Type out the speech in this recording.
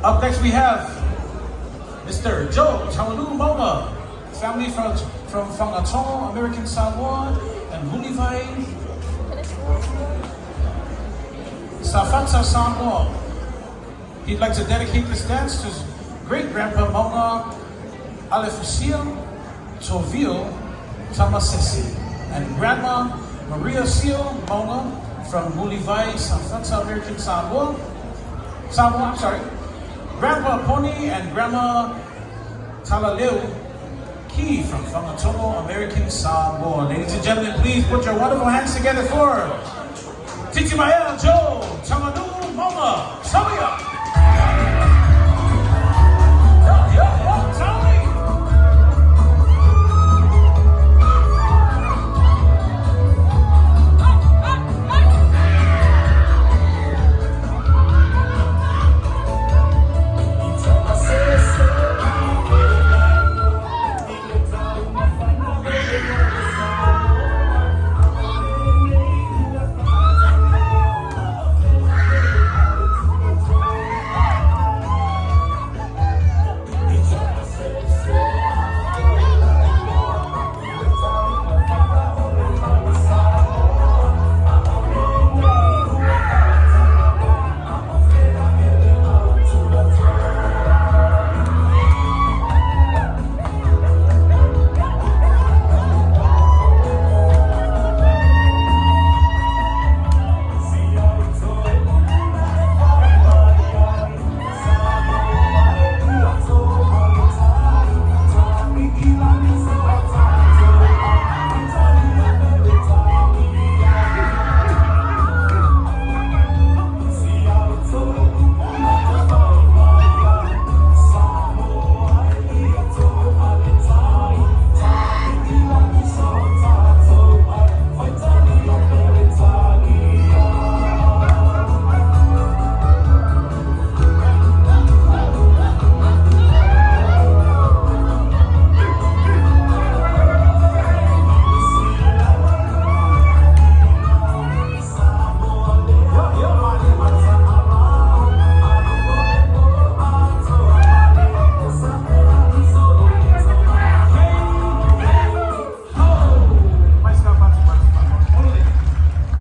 Up next we have Mr. Joe TAUANUU Maunga, family from TAUANUU, American Samoan, and Mulivai, Safatsa Samoa. He'd like to dedicate this dance to his great-grandpa Maunga Alefusia Tovio Tamasesi and Grandma Maria Seal Maunga from Mulivai, Safatsa, American Samoa. Grandpa Pony and Grandma Talaleu Ki from TAUANUU, American Samoa. Ladies and gentlemen, please put your wonderful hands together for TITIMAEA Joe TAUANUU Maunga. Samoa.